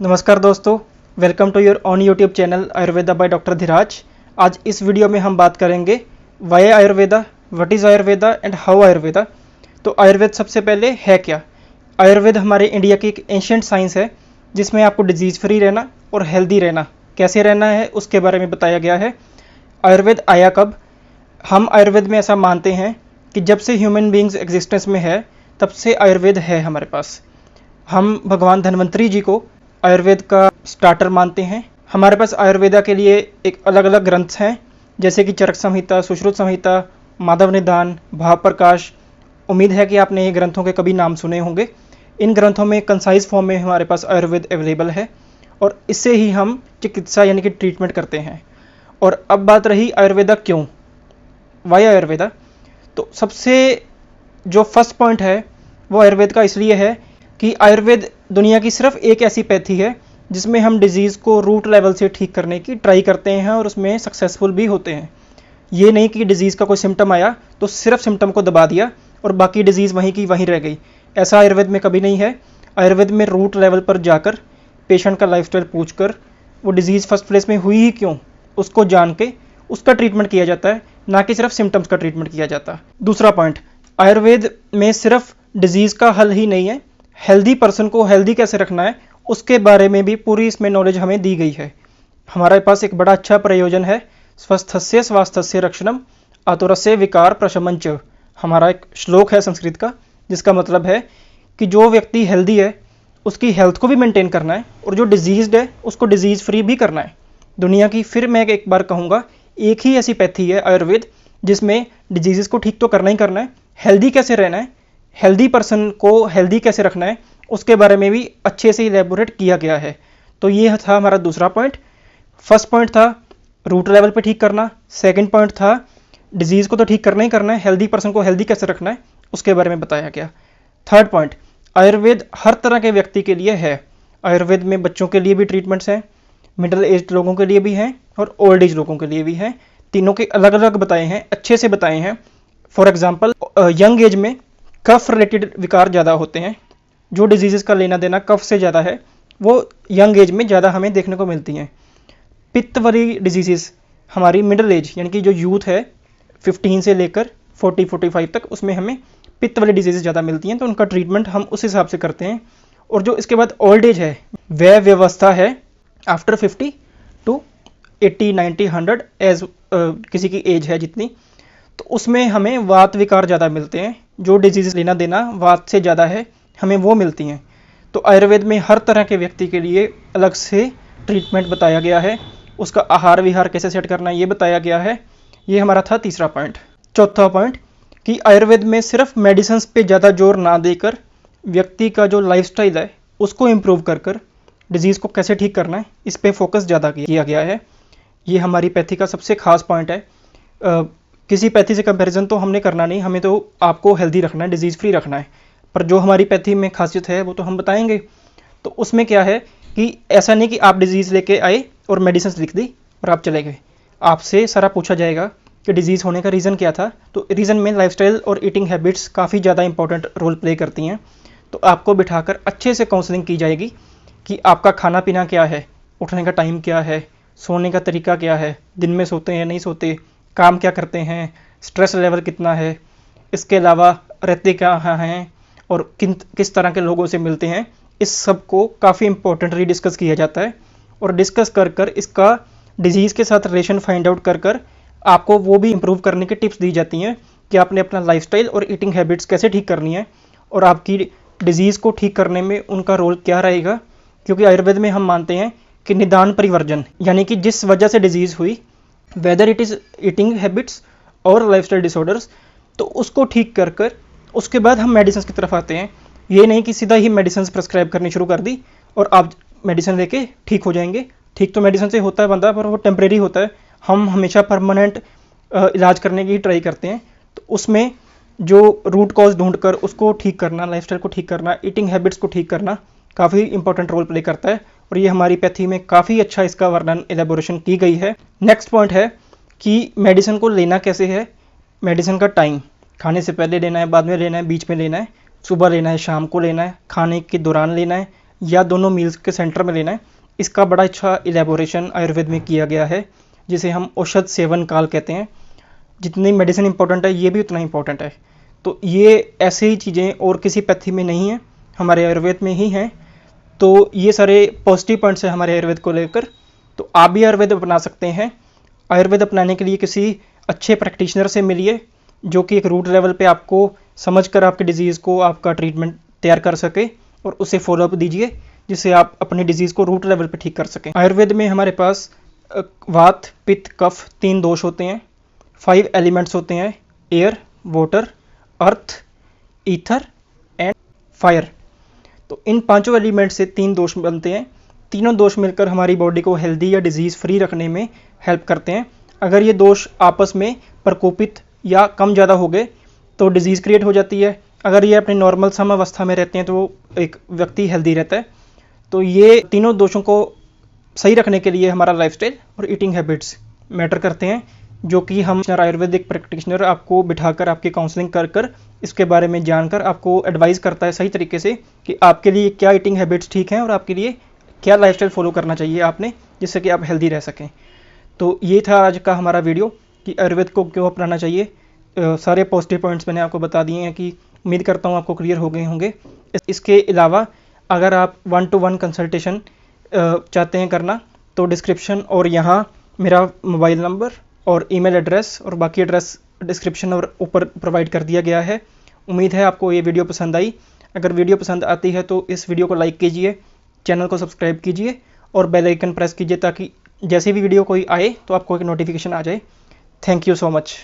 नमस्कार दोस्तों, welcome to your own YouTube channel Ayurveda by doctor Dhiraj. आज इस वीडियो में हम बात करेंगे why Ayurveda, what is Ayurveda and how Ayurveda. तो आयुर्वेद सबसे पहले है क्या? आयुर्वेद हमारे इंडिया की एक एंशियंट साइंस है जिसमें आपको डिजीज़ फ्री रहना और हेल्दी रहना, कैसे रहना है उसके बारे में बताया गया है। आयुर्वेद आया कब? हम आयुर्वेद में ऐसा मानते हैं कि जब से ह्यूमन बींग्स एग्जिस्टेंस में है तब से आयुर्वेद है हमारे पास। हम भगवान धन्वंतरी जी को आयुर्वेद का स्टार्टर मानते हैं। हमारे पास आयुर्वेदा के लिए एक अलग अलग ग्रंथ हैं, जैसे कि चरक संहिता, सुश्रुत संहिता, माधव निदान, भाव प्रकाश। उम्मीद है कि आपने ये ग्रंथों के कभी नाम सुने होंगे। इन ग्रंथों में कंसाइज फॉर्म में हमारे पास आयुर्वेद अवेलेबल है और इससे ही हम चिकित्सा यानी कि ट्रीटमेंट करते हैं। और अब बात रही आयुर्वेदा क्यों, वाई आयुर्वेदा। तो सबसे जो फर्स्ट पॉइंट है वो आयुर्वेद का इसलिए है कि आयुर्वेद दुनिया की सिर्फ एक ऐसी पैथी है जिसमें हम डिजीज़ को रूट लेवल से ठीक करने की ट्राई करते हैं और उसमें सक्सेसफुल भी होते हैं। ये नहीं कि डिजीज़ का कोई सिम्टम आया तो सिर्फ सिम्टम को दबा दिया और बाकी डिजीज़ वहीं की वहीं रह गई, ऐसा आयुर्वेद में कभी नहीं है। आयुर्वेद में रूट लेवल पर जाकर पेशेंट का लाइफस्टाइल पूछकर वो डिजीज़ फर्स्ट प्लेस में हुई ही क्यों उसको जान के उसका ट्रीटमेंट किया जाता है, ना कि सिर्फ सिम्टम्स का ट्रीटमेंट किया जाता। दूसरा पॉइंट, आयुर्वेद में सिर्फ डिजीज़ का हल ही नहीं है, हेल्दी पर्सन को हेल्दी कैसे रखना है उसके बारे में भी पूरी इसमें नॉलेज हमें दी गई है। हमारे पास एक बड़ा अच्छा प्रयोजन है, स्वस्थस्य स्वास्थ्य रक्षणम आतुरस्य विकार प्रशमन च। हमारा एक श्लोक है संस्कृत का जिसका मतलब है कि जो व्यक्ति हेल्दी है उसकी हेल्थ को भी मेंटेन करना है और जो डिजीज्ड है उसको डिजीज़ फ्री भी करना है। दुनिया की, फिर मैं एक बार कहूँगा, एक ही ऐसी पैथी है आयुर्वेद जिसमें डिजीज़ को ठीक तो करना ही करना है, हेल्दी कैसे रहना है, हेल्दी पर्सन को हेल्दी कैसे रखना है उसके बारे में भी अच्छे से इलेबोरेट किया गया है। तो ये था हमारा दूसरा पॉइंट। फर्स्ट पॉइंट था रूट लेवल पे ठीक करना, सेकंड पॉइंट था डिजीज़ को तो ठीक करना ही करना है, हेल्दी पर्सन को हेल्दी कैसे रखना है उसके बारे में बताया गया। थर्ड पॉइंट, आयुर्वेद हर तरह के व्यक्ति के लिए है। आयुर्वेद में बच्चों के लिए भी ट्रीटमेंट्स हैं, मिडिल एज लोगों के लिए भी हैं और ओल्ड एज लोगों के लिए भी हैं। तीनों के अलग अलग बताए हैं, अच्छे से बताए हैं। फॉर एग्जाम्पल, यंग एज में कफ रिलेटेड विकार ज़्यादा होते हैं, जो डिजीज़ का लेना देना कफ से ज़्यादा है वो यंग एज में ज़्यादा हमें देखने को मिलती हैं। पित्त वाली डिजीज़ हमारी मिडिल एज यानी कि जो यूथ है 15 से लेकर 40-45 तक, उसमें हमें पित्त वाली डिजीज़ ज़्यादा मिलती हैं, तो उनका ट्रीटमेंट हम उस हिसाब से करते हैं। और जो इसके बाद ओल्ड एज है वह व्यवस्था है आफ्टर 50 टू 80, 90, 100 एज किसी की एज है जितनी, तो उसमें हमें वात विकार ज़्यादा मिलते हैं। जो डिजीज़ लेना देना वात से ज़्यादा है हमें वो मिलती हैं। तो आयुर्वेद में हर तरह के व्यक्ति के लिए अलग से ट्रीटमेंट बताया गया है, उसका आहार विहार कैसे सेट करना है ये बताया गया है। ये हमारा था तीसरा पॉइंट। चौथा पॉइंट कि आयुर्वेद में सिर्फ मेडिसिन्स पे ज़्यादा जोर ना देकर व्यक्ति का जो लाइफस्टाइल है उसको इम्प्रूव कर डिजीज़ को कैसे ठीक करना है इस पर फोकस ज़्यादा किया गया है। ये हमारी पैथी का सबसे खास पॉइंट है। किसी पैथी से कंपैरिजन तो हमने करना नहीं, हमें तो आपको हेल्दी रखना है, डिजीज़ फ्री रखना है, पर जो हमारी पैथी में खासियत है वो तो हम बताएंगे। तो उसमें क्या है कि ऐसा नहीं कि आप डिजीज़ लेके आए और मेडिसिन लिख दी और आप चले गए। आपसे सारा पूछा जाएगा कि डिजीज़ होने का रीज़न क्या था। तो रीज़न में लाइफस्टाइल और ईटिंग हैबिट्स काफ़ी ज़्यादा इंपॉर्टेंट रोल प्ले करती हैं। तो आपको बिठाकर अच्छे से काउंसलिंग की जाएगी कि आपका खाना पीना क्या है, उठने का टाइम क्या है, सोने का तरीका क्या है, दिन में सोते हैं नहीं सोते, काम क्या करते हैं, स्ट्रेस लेवल कितना है, इसके अलावा रहते कहाँ हैं और किस तरह के लोगों से मिलते हैं। इस सब को काफ़ी इंपॉर्टेंटली डिस्कस किया जाता है और डिस्कस कर इसका डिजीज़ के साथ रिलेशन फाइंड आउट कर आपको वो भी इम्प्रूव करने की टिप्स दी जाती हैं कि आपने अपना लाइफस्टाइल और ईटिंग हैबिट्स कैसे ठीक करनी है और आपकी डिजीज़ को ठीक करने में उनका रोल क्या रहेगा। क्योंकि आयुर्वेद में हम मानते हैं कि निदान परिवर्जन, यानी कि जिस वजह से डिजीज़ हुई, whether it is eating habits और लाइफस्टाइल डिसऑर्डर्स, तो उसको ठीक कर उसके बाद हम मेडिसिन की तरफ आते हैं। ये नहीं कि सीधा ही मेडिसिन प्रेस्क्राइब करनी शुरू कर दी और आप मेडिसिन लेके ठीक हो जाएंगे। ठीक तो मेडिसिन से होता है बंदा, पर वो टेम्परेरी होता है। हम हमेशा परमानेंट इलाज करने की ट्राई करते हैं। तो उसमें जो रूट कॉज ढूंढकर उसको ठीक करना, लाइफस्टाइल को ठीक करना, ईटिंग हैबिट्स को ठीक करना काफ़ी इंपॉर्टेंट रोल प्ले करता है और ये हमारी पैथी में काफ़ी अच्छा इसका वर्णन एलेबोरेशन की गई है। नेक्स्ट पॉइंट है कि मेडिसिन को लेना कैसे है। मेडिसिन का टाइम, खाने से पहले लेना है, बाद में लेना है, बीच में लेना है, सुबह लेना है, शाम को लेना है, खाने के दौरान लेना है, या दोनों मील्स के सेंटर में लेना है, इसका बड़ा अच्छा इलेबोरेशन आयुर्वेद में किया गया है, जिसे हम औषध सेवन काल कहते हैं। जितनी मेडिसिन इंपॉर्टेंट है ये भी उतना इंपॉर्टेंट है। तो ये ऐसे ही चीज़ें और किसी पैथी में नहीं है, हमारे आयुर्वेद में ही हैं। तो ये सारे पॉजिटिव पॉइंट्स हैं हमारे आयुर्वेद को लेकर। तो आप भी आयुर्वेद अपना सकते हैं। आयुर्वेद अपनाने के लिए किसी अच्छे प्रैक्टिशनर से मिलिए, जो कि एक रूट लेवल पे आपको समझकर आपके डिजीज़ को आपका ट्रीटमेंट तैयार कर सके और उसे फॉलोअप दीजिए, जिससे आप अपनी डिजीज़ को रूट लेवल पे ठीक कर सकें। आयुर्वेद में हमारे पास वात, पित्त, कफ 3 दोष होते हैं। 5 एलिमेंट्स होते हैं, air, water, earth, ether and fire. तो इन 5 एलिमेंट से 3 दोष बनते हैं। तीनों दोष मिलकर हमारी बॉडी को हेल्दी या डिजीज़ फ्री रखने में हेल्प करते हैं। अगर ये दोष आपस में प्रकोपित या कम ज़्यादा हो गए तो डिजीज़ क्रिएट हो जाती है। अगर ये अपने नॉर्मल समावस्था में रहते हैं तो एक व्यक्ति हेल्दी रहता है। तो ये तीनों दोषों को सही रखने के लिए हमारा लाइफस्टाइल और ईटिंग हैबिट्स मैटर करते हैं, जो कि हम आयुर्वेदिक प्रैक्टिशनर आपको बिठाकर आपकी काउंसलिंग कर इसके बारे में जानकर आपको एडवाइस करता है सही तरीके से कि आपके लिए क्या ईटिंग हैबिट्स ठीक हैं और आपके लिए क्या लाइफस्टाइल फॉलो करना चाहिए आपने, जिससे कि आप हेल्दी रह सकें। तो ये था आज का हमारा वीडियो कि आयुर्वेद को क्यों अपनाना चाहिए। सारे पॉजिटिव पॉइंट्स मैंने आपको बता दिए हैं, कि उम्मीद करता हूँ आपको क्लियर हो गए होंगे। इसके अलावा अगर आप 1-to-1 कंसल्टेशन चाहते हैं करना, तो डिस्क्रिप्शन और यहाँ मेरा मोबाइल नंबर और ईमेल एड्रेस और बाकी एड्रेस डिस्क्रिप्शन और ऊपर प्रोवाइड कर दिया गया है। उम्मीद है आपको ये वीडियो पसंद आई। अगर वीडियो पसंद आती है तो इस वीडियो को लाइक कीजिए, चैनल को सब्सक्राइब कीजिए और बेल आइकन प्रेस कीजिए, ताकि जैसे भी वीडियो कोई आए तो आपको एक नोटिफिकेशन आ जाए। Thank you so much.